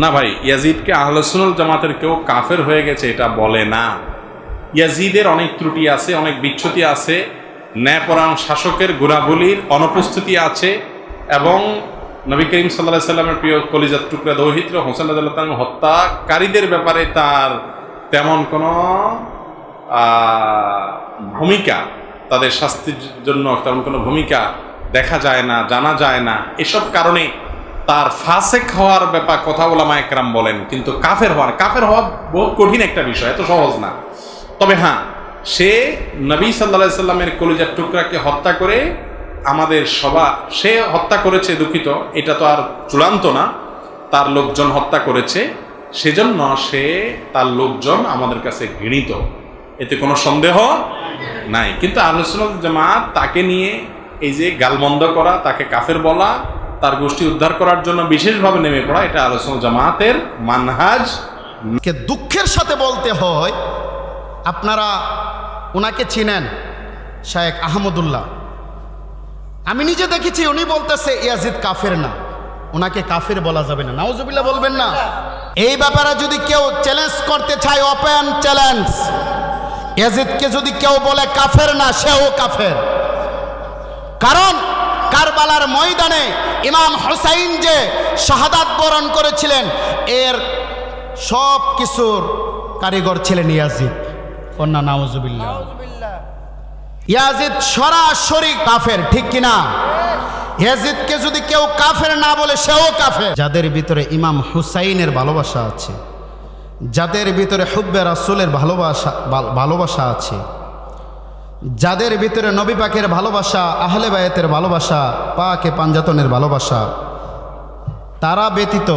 না ভাই, ইয়াজিদকে আহলুস সুন্নাহ ওয়াল জামাতের কেউ কাফের হয়ে গেছে এটা বলে না। ইয়াজিদের অনেক ত্রুটি আছে, অনেক বিচ্যুতি আছে, ন্যায়পরায়ণ শাসকের গুণাবলীর অনুপস্থিতি আছে, এবং নবী করিম সাল্লাল্লাহু আলাইহি সাল্লামের প্রিয় কলিজার টুকরা দৌহিত্র হোসেন রাদিয়াল্লাহু তাআলা হত্যাকারীদের ব্যাপারে তার তেমন কোনো ভূমিকা, তাদের শাস্তির জন্য তেমন কোনো ভূমিকা দেখা যায় না, জানা যায় না। এসব কারণে তার ফাসেক হওয়ার ব্যাপার কথা ওলামা একরাম বলেন, কিন্তু কাফের হওয়া বহুত কঠিন একটা বিষয়, এত সহজ না। তবে হ্যাঁ, সে নবী সাল্লাল্লাহু আলাইহি সাল্লামের কলিজার টুকরাকে হত্যা করে আমাদের সে হত্যা করেছে, দুঃখিত, এটা তো আর চূড়ান্ত না, তার লোকজন হত্যা করেছে, সেজন্য তার লোকজন আমাদের কাছে ঘৃণিত, এতে কোনো সন্দেহ নাই। কিন্তু আহলুস সুন্নাহ ওয়াল জামাত তাকে নিয়ে এই যে গালমন্দ করা, তাকে কাফের বলা, তার গোষ্ঠী উদ্ধার করার জন্য বিশেষভাবে নেমে পড়া, এটা আহলুস সুন্নাহ ওয়াল জামাতের মানহাজ। কে দুঃখের সাথে বলতে হয়, আপনারা ওনাকে চিনেন, শায়েখ আহমদুল্লাহ। আমি নিজে দেখেছি, উনি বলতেছে ইয়াজিদ কাফের না, ওনাকে কাফের বলা যাবে না। নাউজুবিল্লাহ বলবেন না। এই ব্যাপারে যদি কেউ চ্যালেঞ্জ করতে চায়, ওপেন চ্যালেঞ্জ, ইয়াজিদকে যদি কেউ বলে কাফের না, সেও কাফের। কারণ কারবালার ময়দানে ইমাম হুসাইন যে শাহাদাত বরণ করেছিলেন, এর সব কিছুর কারিগর ছিলেন ইয়াজিদ। কন্যা নাউজুবিল্লাহ। ইয়াজিদ সরাসরি কাফের, ঠিক কিনা? ইয়াজিদকে যদি কেউ কাফের না বলে, সেও কাফের। যাদের ভিতরে ইমাম হুসাইনের ভালোবাসা আছে, যাদের ভিতরে হুব্বে রাসূলের ভালোবাসা আছে, যাদের ভিতরে নবী পাকের ভালোবাসা, আহলে বায়াতের ভালোবাসা, পাকে পাঞ্জাতনের ভালোবাসা, তারা ব্যতীত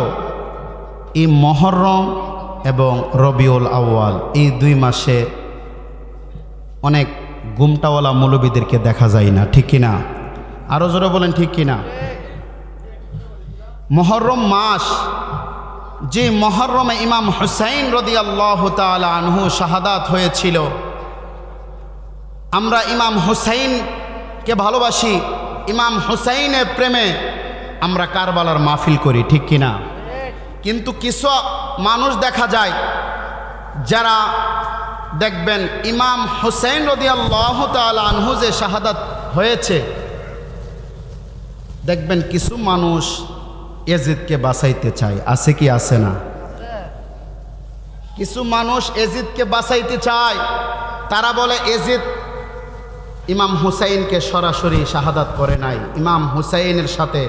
এই মুহররম এবং রবিউল আউয়াল, এই 2 মাসে অনেক গুমটাওয়ালা মৌলবীদেরকে দেখা যায় না, ঠিক কিনা? আরো জোরে বলেন, ঠিক কিনা? মুহররম মাস, যে মুহররমে ইমাম হুসাইন রাদিয়াল্লাহু তাআলা আনহু শাহাদাত হয়েছিল, আমরা ইমাম হুসাইনকে ভালোবাসি, ইমাম হুসাইনের প্রেমে আমরা কারবালার মাহফিল করি, ঠিক কিনা? কিন্তু কিছু মানুষ দেখা যায় যারা দেখবেন ইমাম হুসাইন রাদিয়াল্লাহু তাআলা আনহু যে শাহাদাত হয়েছে, দেখবেন কিছু মানুষ ইয়াজিদকে বাঁচাইতে চায়। আছে কি আছে না? কিছু মানুষ ইয়াজিদকে বাঁচাইতে চায়, তারা বলে ইয়াজিদ ইমাম হুসাইনকে সরাসরি শাহাদাত করে নাই, ইমাম হুসাইনের সাথে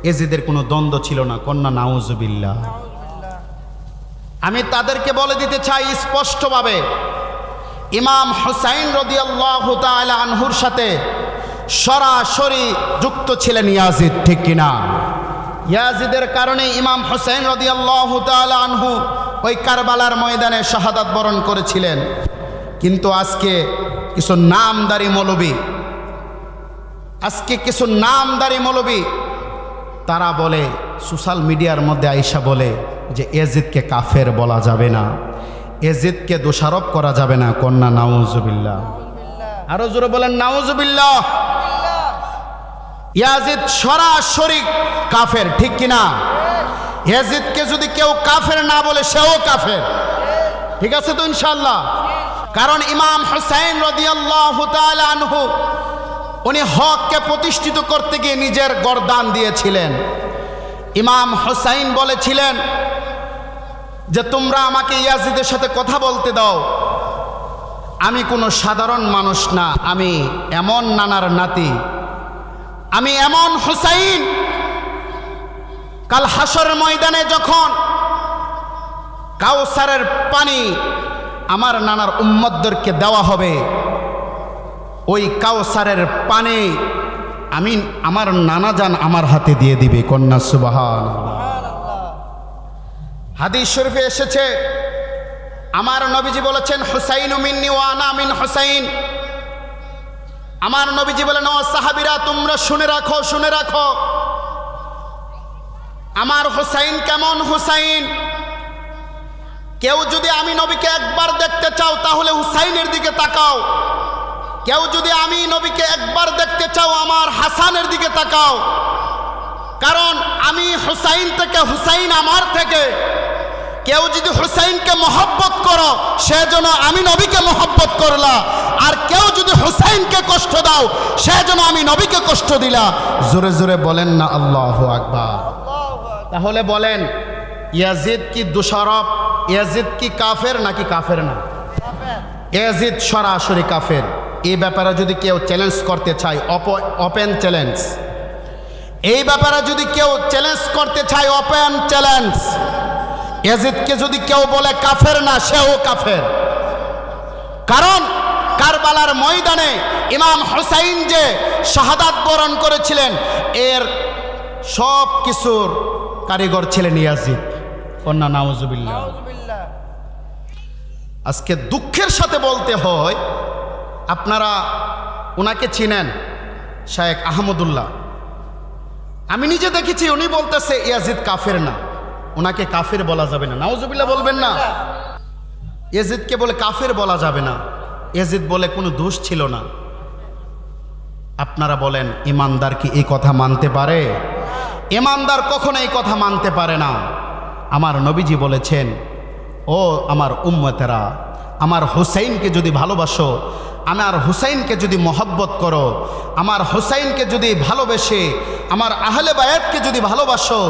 ইয়াজিদের কোনো দ্বন্দ্ব ছিল না। কন্যা নাউজুবিল্লাহ। আমি তাদেরকে বলে দিতে চাই স্পষ্টভাবে, ইমাম হুসাইন রাদিয়াল্লাহু তাআলা আনহুর সাথে সরাসরি যুক্ত ছিলেন ইয়াজিদ, ঠিক কিনা? ইয়াজিদের কারণে ইমাম হুসাইন রাদিয়াল্লাহু তাআলা আনহু ওই কারবালার ময়দানে শাহাদাত বরণ করেছিলেন। কিন্তু আজকে কিছু নামদারি মৌলবী তারা বলে, সোশ্যাল মিডিয়ার মধ্যে আইসা বলে যে ইয়াজিদকে কাফের বলা যাবে না, ইয়াজিদকে দোষারোপ করা যাবে না। কন্যা নাউজুবিল্লাহ। আরো জোরে বলেন নাউজুবিল্লাহ। ইয়াজিদ সরাসরি কাফের, ঠিক কিনা? ইয়াজিদকে যদি কেউ কাফের না বলে, সেও কাফের। ঠিক আছে তো ইনশাআল্লাহ? কারণ ইমাম হুসাইন রাদিয়াল্লাহু তাআলা আনহু উনি হককে প্রতিষ্ঠিত করতে গিয়ে নিজের গর্দান দিয়েছিলেন। ইমাম হুসাইন বলেছিলেন যে তোমরা আমাকে ইয়াজিদের সাথে কথা বলতে দাও, আমি কোনো সাধারণ মানুষ না, আমি এমন নানার নাতি, আমি এমন হুসাইন। কাল হাসরের ময়দানে যখন কাউসারের পানি আমার নানার উম্মতদেরকে দেওয়া হবে, ওই কাউসারের পানি আমি আমার নানা জান আমার হাতে দিয়ে দিবে। কন্যা সুবহানাল্লাহ। হাদিস শরীফে এসেছে, আমার নবীজি বলেছেন, হুসাইন মিন্নি ওয়া আনা মিন হুসাইন। আমার নবীজি বলেন, ও সাহাবীরা তোমরা শুনে রাখো, আমার হুসাইন কেমন হুসাইন। কেউ যদি আমি নবীকে একবার দেখতে চাও, তাহলে হুসাইনের দিকে তাকাও। কেউ যদি আমি নবীকে একবার দেখতে চাও, আমার হাসানের দিকে তাকাও। কারণ আমি হুসাইন থেকে, হুসাইন আমার থেকে কেউ যদি হুসাইনকে মহব্বত করো সেজন্য আমি নবীকে মহব্বত করলা, আর কেউ যদি হুসাইনকে কষ্ট দাও সেজন্য আমি নবীকে কষ্ট দিলা। জোরে জোরে বলেন না আল্লাহু আকবার। তাহলে বলেন ইয়াজিদ কি দোষারোপ, ইয়াজিদ কি কাফের নাকি কাফের না? ইয়াজিদ সরাসরি কাফের। এই ব্যাপারে যদি কেউ চ্যালেঞ্জ করতে চায়, ওপেন চ্যালেঞ্জ। এই ব্যাপারে যদি কেউ চ্যালেঞ্জ করতে চায়, ওপেন চ্যালেঞ্জ। ইয়াজিদকে যদি কেউ বলে কাফের না, সেও কাফের। কারণ কারবালার ময়দানে ইমাম হুসাইন যে শাহাদাত বরণ করেছিলেন, এর সব কিছুর কারিগর ছিলেন ইয়াজিদ। কন্যা নাউজুবিল্লাহ। আজকে দুঃখের সাথে বলতে হয়, আপনারা ওনাকে চিনেন, শায়েখ আহমদুল্লাহ। আমি নিজে দেখেছি, উনি বলতেছে ইয়াজিদ কাফের না, ওনাকে কাফের বলা যাবে না। নাউজুবিল্লাহ বলবেন না। ইয়াজিদকে বলে কাফের বলা যাবে না। ইয়াজিদ বলে কোনো দোষ ছিল না। আপনারা বলেন ইমানদার কি এই কথা মানতে পারে? ইমানদার কখনো এই কথা মানতে পারে না। আমার নবীজি বলেছেন, ও আমার উম্মতেরা, আমার হুসাইনকে যদি ভালোবাসো, আমার হুসাইনকে যদি মহব্বত করো, আমার হুসাইনকে যদি ভালোবেসে, আমার আহলে বায়াতকে যদি ভালোবাসো,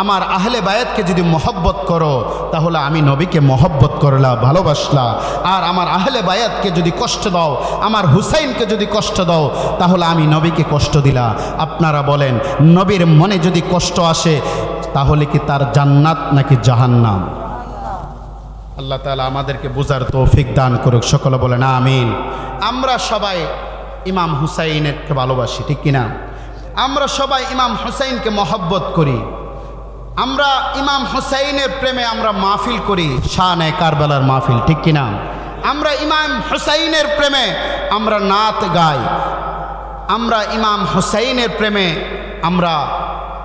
আমার আহলে বায়াতকে যদি মহব্বত করো, তাহলে আমি নবীকে মহব্বত করলা, ভালোবাসলা। আর আমার আহলে বায়াতকে যদি কষ্ট দাও, আমার হুসাইনকে যদি কষ্ট দাও, তাহলে আমি নবীকে কষ্ট দিলা। আপনারা বলেন নবীর মনে যদি কষ্ট আসে, তাহলে কি তার জান্নাত নাকি জাহান্নাম? আল্লাহ তাআলা আমাদেরকে বুঝার তৌফিক দান করুক। সকলে বলেন আমিন। আমরা সবাই ইমাম হুসাইনকে ভালোবাসি, ঠিক কিনা? আমরা সবাই ইমাম হুসাইনকে মহব্বত করি। আমরা ইমাম হুসাইনের প্রেমে আমরা মাহফিল করি, শানে কারবালার মাহফিল, ঠিক কিনা? আমরা ইমাম হুসাইনের প্রেমে আমরা নাত গাই। আমরা ইমাম হুসাইনের প্রেমে আমরা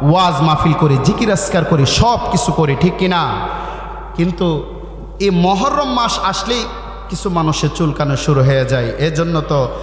ওয়াজ মাহফিল করি, জিকির আসকার করি, সব কিছু করি, ঠিক কিনা? কিন্তু এই মহরম মাস আসলেই কিছু মানুষের চুলকানো শুরু হয়ে যায়। এজন্য তো